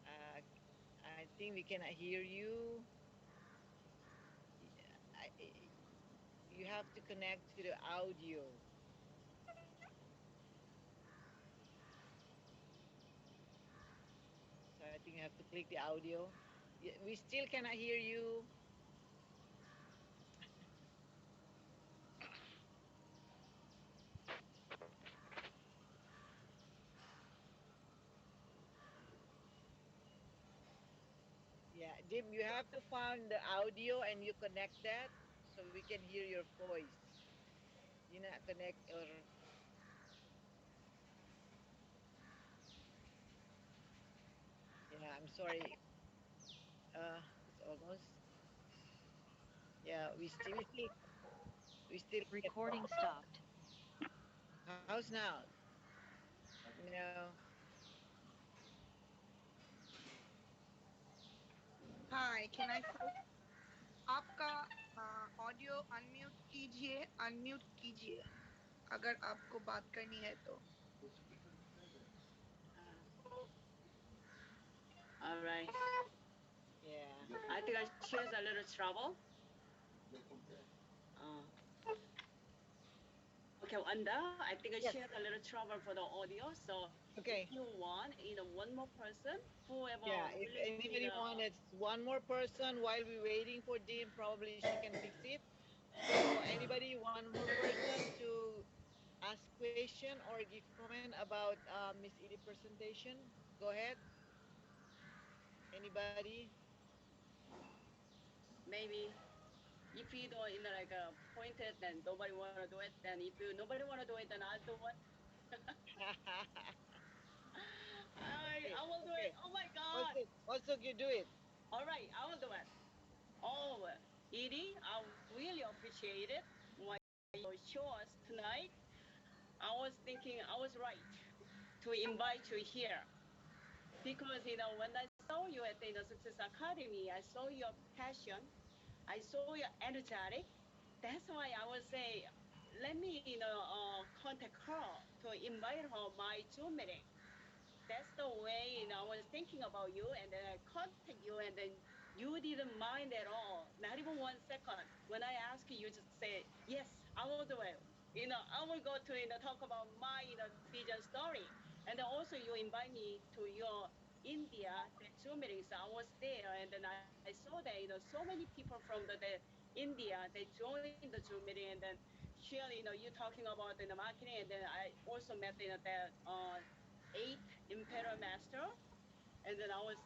Uh, I think we cannot hear you. Y- you have to connect to the audio. So I think you have to click the audio. We still cannot hear you. Yeah, Jim, you have to find the audio and you connect that so we can hear your voice. You not connect or yeah, I'm sorry. It's almost yeah. We still get Recording stopped. how's now? No. Hi can I आपका audio unmute कीजिए unmute कीजिए अगर आपको बात करनी है तो All right. Yeah. I think I shared a little trouble. Uh, okay, Wanda, I think I Yes. shared a little trouble for the audio. So if Okay. you want, one more person, whoever Yeah. If willing to, anybody wants one more person while we're waiting for Jim, probably she can fix it. So anybody, one more person to ask question or give comment about Miss Edie presentation? Go ahead. Anybody? maybe if you don't, like pointed, then nobody want to do it. Then if you nobody want to do it, then I'll do it. I Okay. will do it. Okay. Oh my God. Also, also you do it. All right, I will do it. Oh, Edie, I really appreciate it. My shows tonight. I was thinking I was right to invite you here because when I saw you at the Success Academy, I saw your passion, I saw your energetic. That's why I would say, let me contact her to invite her my Zoom meeting. That's the way I was thinking about you, and then I contact you, and then you didn't mind at all, not even 1 second. When I asked you, you just say yes, I will do it. I will go to talk about my vision story, and then also you invite me to your India the Zoom meetings. I was there, and then I saw that so many people from the India they joined the Zoom meeting, and then surely you talking about the marketing, and then I also met the eighth Emperor Master, and then I was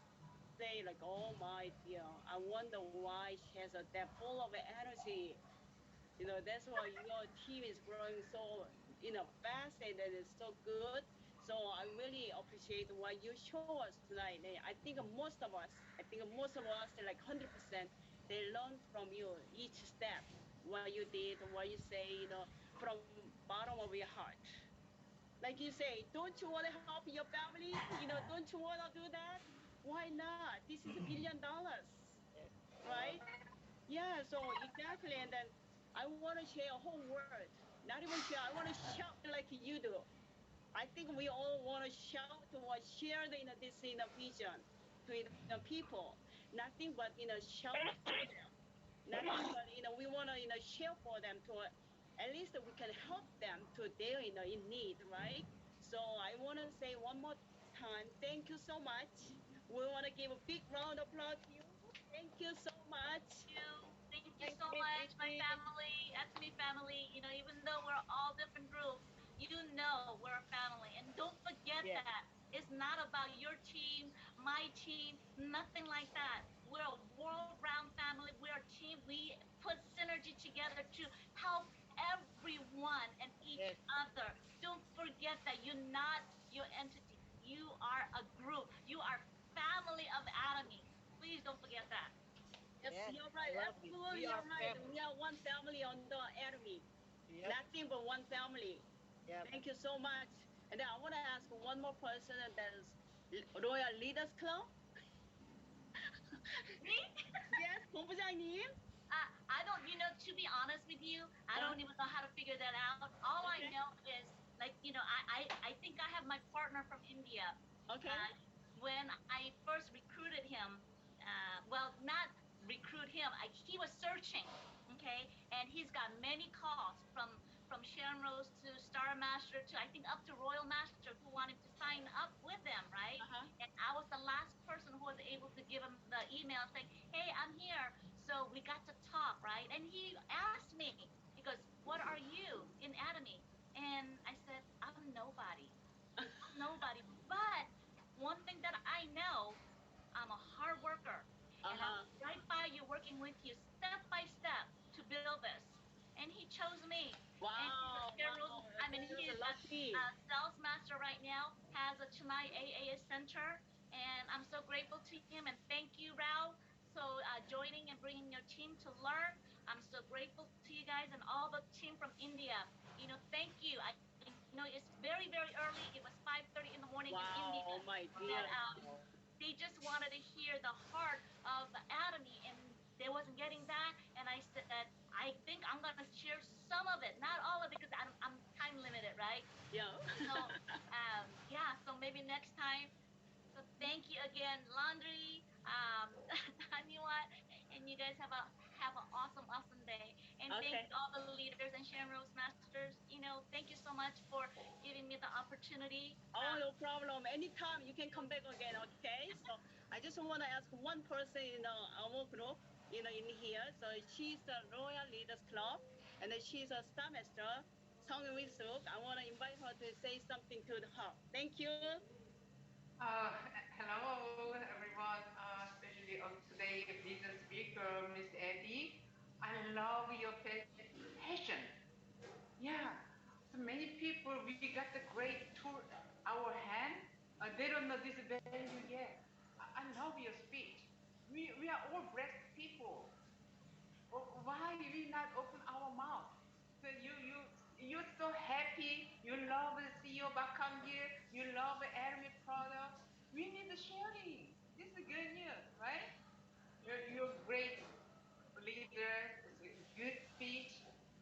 say like, oh my dear, I wonder why she has that full of energy. That's why your team is growing so, fast and it is so good. So I really appreciate what you show us tonight. And I think most of us, like 100%, they learn from you each step, what you did, what you say, from bottom of your heart. Like you say, don't you want to help your family? Don't you want to do that? Why not? This is $1 billion, Yes. I love right? Yeah, so exactly. And then I want to share a whole word. Not even share, I want to shout like you do. I think we all want to shout or share this vision to the people. Nothing but shout for them. Nothing but we want to share for them to at least we can help them to their in need, right? So I want to say one more time, thank you so much. We want to give a big round of applause to you. Thank you so much. Thank you Thanks, so Miss much, my Eddie. family, Atomy family. Even though we're all different groups, we're a family. And don't forget Yes. that it's not about your team, my team, nothing like that. We're a world-round family. We're a team. We put synergy together to help everyone and each Yes. other. Don't forget that you're not your entity. You are a group. You are family of Atomy. Please don't forget that. Yes, Yes. you're I right. love it. Absolutely, We are you're right. We family. are one family on the enemy. Yep. Nothing but one family. Yep. Thank you so much. And then I want to ask one more person, and that's Royal Leaders Club. Me? Yes, 본부장님. I don't, to be honest with you, I Uh, don't even know how to figure that out. All I okay, know is, like, I think I have my partner from India. okay. Uh, when I first recruited him, well, not recruit him, he was searching, okay, and he's got many calls from Sharon Rose to Star Master to I think up to Royal Master who wanted to sign up with them, right? Uh-huh. And I was the last person who was able to give him the email saying, "Hey, I'm here." So we got to talk, right? And he asked me, he goes, "What are you in Atomy?" And I said, "I'm nobody. I'm nobody. But one thing that I know, I'm a hard worker and I'm Uh-huh. right by you working with you step by step to build this." And he chose me. And he's a Wow, Sharon Rose. wow. I mean, That's he's a lucky. sales master right now, has a Chennai AA center. And I'm so grateful to him. And thank you, Rao, so joining and bringing your team to learn. I'm so grateful to you guys and all the team from India. Thank you. I know it's very, very early. It was 5:30 in the morning in India, Wow, my but dear. they just wanted to hear the heart of Atomy, and they wasn't getting that. And I said, I think I'm gonna share some of it, not all of it, because I'm time limited, right? Yeah. So, yeah. So maybe next time. So thank you again, Laundry, Tanyua, and you guys have an awesome, awesome day. And thank Okay. you all the leaders and Sharon Rose Masters. Thank you so much for giving me the opportunity. Oh, no problem. Anytime you can come back again, okay? So I just want to ask one person in our group, in here. So she's the Royal Leaders Club, and then she's a Star Master, Song Wisuk. I want to invite her to say something to her. Thank you. Uh, Hello, everyone, especially on today business speaker, Miss Eddie. I love your passion. Yeah, so many people, we got the great tool our hand. They don't know this value yet. I love your speech. We are all blessed people. Why we not open our mouth? So you're so happy. You love the CEO Bakam here. You love the Army product. We need the sharing. This is good news, right? You're great leader. It's a good speech.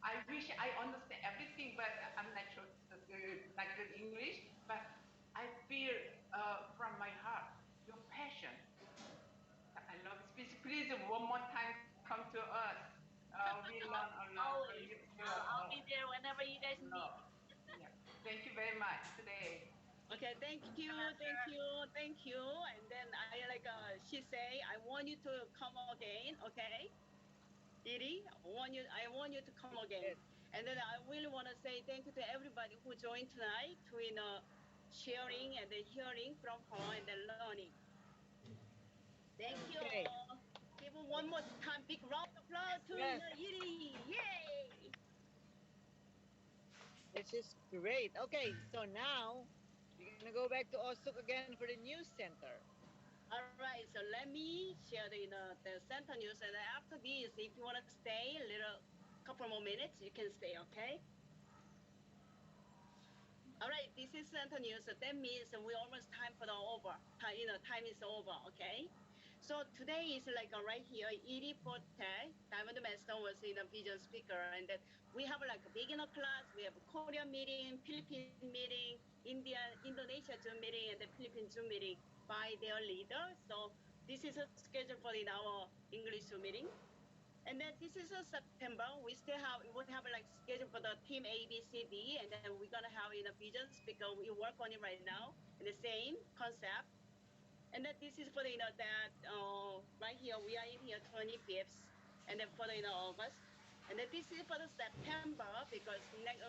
I wish I understand everything, but I'm not sure, not good English. But I feel from my heart your passion. I love speech. Please, one more time, come to us. We learn a lot from you Always, too. I'll be there whenever you guys No. need me. Yeah. Thank you very much today. Okay, thank you, thank Master. you, thank you. And then I like she say, I want you to come again, okay? Didi, I want you to come again. Yes. And then I really want to say thank you to everybody who joined tonight to sharing and then hearing from her and then learning. Thank you. Okay. Give him one more time. Big round of applause to Yes, Edie. Yay! this is great. Okay, so now we're gonna go back to Osuk again for the news center. All right, so let me share the center news, and after this, if you want to stay a little, couple more minutes, you can stay. Okay. All right, this is center news. So that means we almost time for the over. Time is over. Okay. So today is like right here, Eydie Forte, Diamond Master was in a vision speaker, and that we have like a beginner class. We have a Korean meeting, Philippine meeting, Indonesia Zoom meeting, and the Philippine Zoom meeting by their leader. So this is a schedule for in our English Zoom meeting. And then this is September. We have like schedule for the team A, B, C, D, and then we're gonna have in a vision speaker. We work on it right now, and the same concept. And then this is for that right here we are in here 25th, and then for August, and then this is for the September because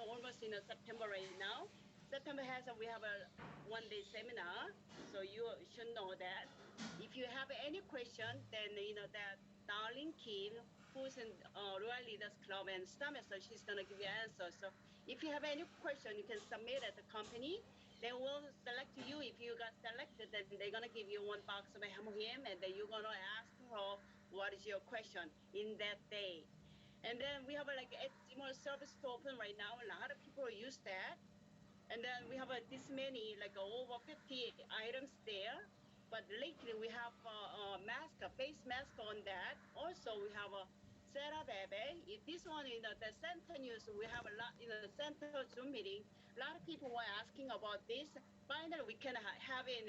almost September right now. September has we have a 1 day seminar, so you should know that. If you have any question, then that Darling Kim, who's in Royal Leaders Club and Star Master, she's gonna give you answers. So if you have any question, you can submit at the company. They will select you. If you got selected, then they're gonna give you one box of him, and then you're gonna ask her what is your question in that day. And then we have like a service to open right now. A lot of people use that. And then we have this many, like over 50 items there. But lately we have a face mask on that. Also we have a Sarah Bebe. If this one in the center news, we have a lot in the center Zoom meeting. A lot of people were asking about this. Finally, we can have it in